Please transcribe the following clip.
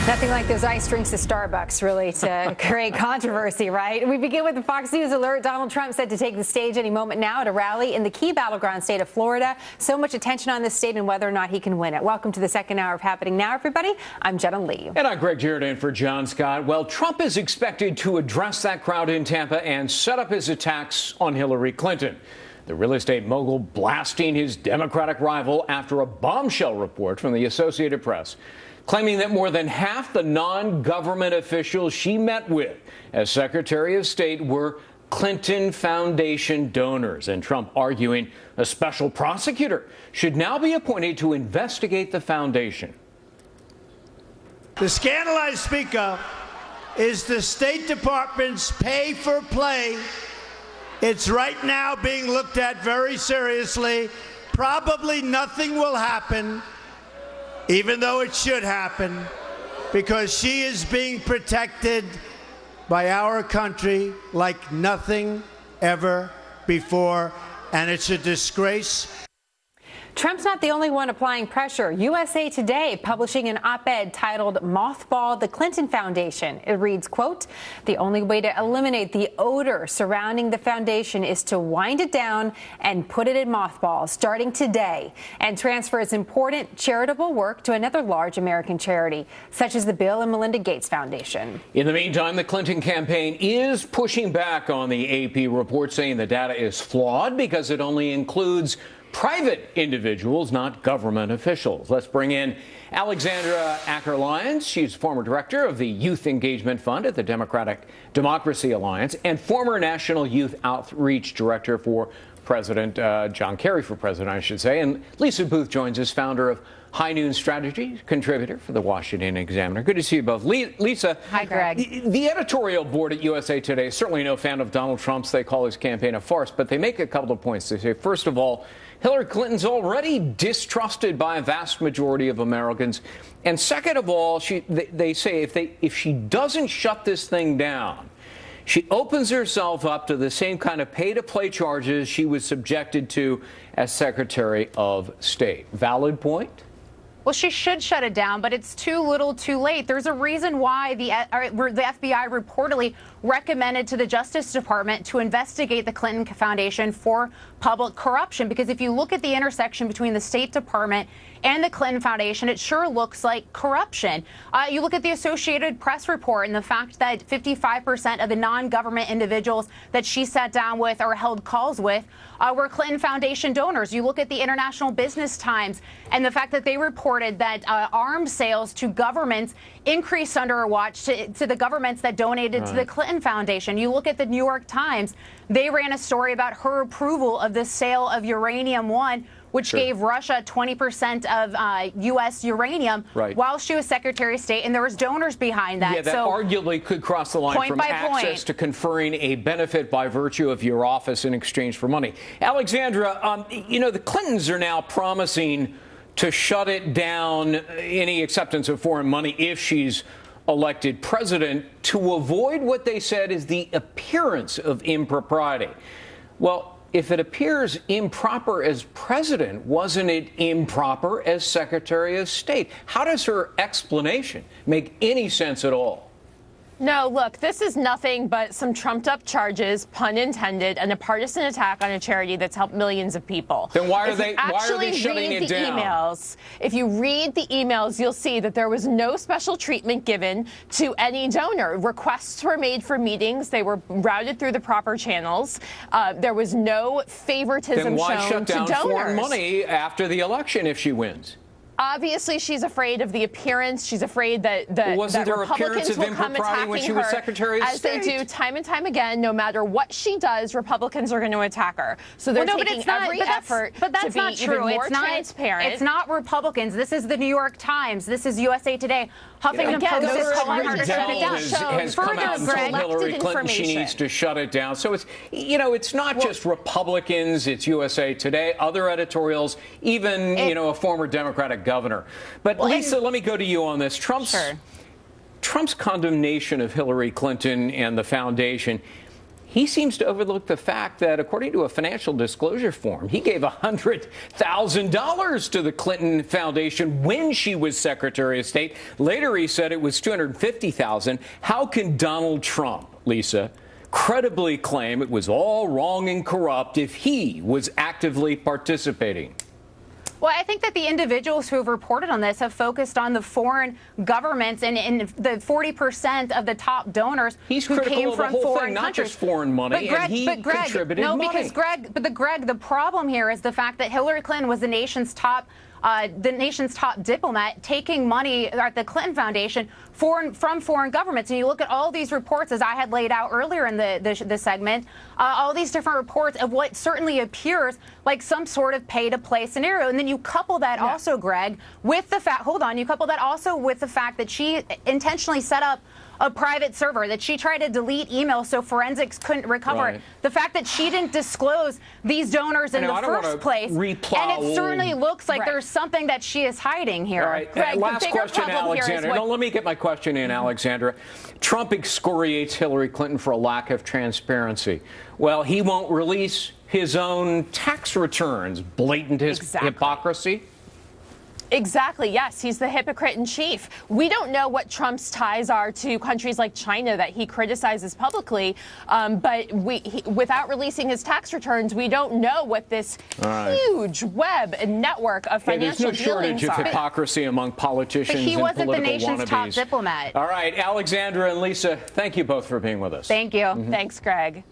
Nothing like those ice drinks at Starbucks, really, to create controversy, right? We begin with the Fox News alert. Donald Trump set to take the stage any moment now at a rally in the key battleground state of Florida. So much attention on this state and whether or not he can win it. Welcome to the second hour of Happening Now, everybody. I'm Jenna Lee. And I'm Greg Jarrett in for John Scott. Well, Trump is expected to address that crowd in Tampa and set up his attacks on Hillary Clinton. The real estate mogul blasting his Democratic rival after a bombshell report from the Associated Press claiming that more than half the non-government officials she met with as Secretary of State were Clinton Foundation donors, and Trump arguing a special prosecutor should now be appointed to investigate the foundation. The scandal I speak of is the State Department's pay for play. It's right now being looked at very seriously. Probably nothing will happen, even though it should happen, because she is being protected by our country like nothing ever before, and it's a disgrace. Trump's not the only one applying pressure. USA Today publishing an op-ed titled "Mothball the Clinton Foundation." It reads, quote, "The only way to eliminate the odor surrounding the foundation is to wind it down and put it in mothballs starting today and transfer its important charitable work to another large American charity, such as the Bill and Melinda Gates Foundation." In the meantime, the Clinton campaign is pushing back on the AP report, saying the data is flawed because it only includes private individuals, not government officials. Let's bring in Alexandra Acker-Lyons. She's former director of the Youth Engagement Fund at the Democracy Alliance and former National Youth Outreach Director for President John Kerry for president, I should say. And Lisa Booth joins us, founder of High Noon Strategy, contributor for the Washington Examiner. Good to see you both. Lisa. Hi, Greg. The editorial board at USA Today is certainly no fan of Donald Trump's. They call his campaign a farce, but they make a couple of points. They say, first of all, Hillary Clinton's already distrusted by a vast majority of Americans. And second of all, they say if she doesn't shut this thing down, she opens herself up to the same kind of pay-to-play charges she was subjected to as Secretary of State. Valid point? Well, she should shut it down, but it's too little too late. There's a reason why the FBI reportedly recommended to the Justice Department to investigate the Clinton Foundation for public corruption, because if you look at the intersection between the State Department and the Clinton Foundation, it sure looks like corruption. You look at the Associated Press report and the fact that 55% of the non-government individuals that she sat down with or held calls with were Clinton Foundation donors. You look at the International Business Times and the fact that they reported that arms sales to governments increased under her watch to the governments that donated to the Clinton Foundation. You look at the New York Times. They ran a story about her approval of the sale of Uranium 1, which gave Russia 20% of U.S. uranium while she was Secretary of State, and there was donors behind that. Yeah, that arguably could cross the line from access to conferring a benefit by virtue of your office in exchange for money. Alexandra, the Clintons are now promising to shut it down, any acceptance of foreign money, if she's elected president, to avoid what they said is the appearance of impropriety. Well, if it appears improper as president, wasn't it improper as Secretary of State? How does her explanation make any sense at all? No, look, this is nothing but some trumped-up charges, pun intended, and a partisan attack on a charity that's helped millions of people. Then why are they shutting it down? If you read the emails, you'll see that there was no special treatment given to any donor. Requests were made for meetings. They were routed through the proper channels. There was no favoritism shown to donors. Then why shut down foreign money after the election if she wins? Obviously, she's afraid of the appearance. She's afraid that Republicans will come attacking her, as they do time and time again. No matter what she does, Republicans are going to attack her. So they're taking every effort to be even more transparent. It's not Republicans. This is the New York Times. This is USA Today. Huffington Post is calling her to shut it down. Has come out and told Hillary Clinton she needs to shut it down. So it's not just Republicans. It's USA Today, other editorials, even a former Democratic governor. But Lisa, let me go to you on this. Trump's condemnation of Hillary Clinton and the foundation he seems to overlook the fact that, according to a financial disclosure form, he gave $100,000 to the Clinton Foundation when she was Secretary of State. Later, he said it was $250,000. How can Donald Trump, Lisa, credibly claim it was all wrong and corrupt if he was actively participating? Well, I think that the individuals who have reported on this have focused on the foreign governments and the 40% of the top donors who came from foreign countries. Not just foreign money, and he contributed money. No, because Greg, the problem here is the fact that Hillary Clinton was the nation's top diplomat, taking money at the Clinton Foundation from foreign governments. And you look at all these reports, as I had laid out earlier in the segment, all these different reports of what certainly appears like some sort of pay-to-play scenario. And then you couple that also, Greg, with the fact, you couple that also with the fact that she intentionally set up a private server, that she tried to delete emails so forensics couldn't recover it. The fact that she didn't disclose these donors in the first place. And it certainly looks like there's something that she is hiding here. All right. Greg, last question, Alexandra. No, let me get my question in, Alexandra. Trump excoriates Hillary Clinton for a lack of transparency. Well, he won't release his own tax returns. Blatant hypocrisy. Exactly. Yes, he's the hypocrite in chief. We don't know what Trump's ties are to countries like China that he criticizes publicly, but without releasing his tax returns, we don't know what this huge web and network of financial dealings are. There's no shortage of hypocrisy among politicians and political wannabes. But he wasn't the nation's top diplomat. All right, Alexandra and Lisa, thank you both for being with us. Thank you. Thanks, Greg.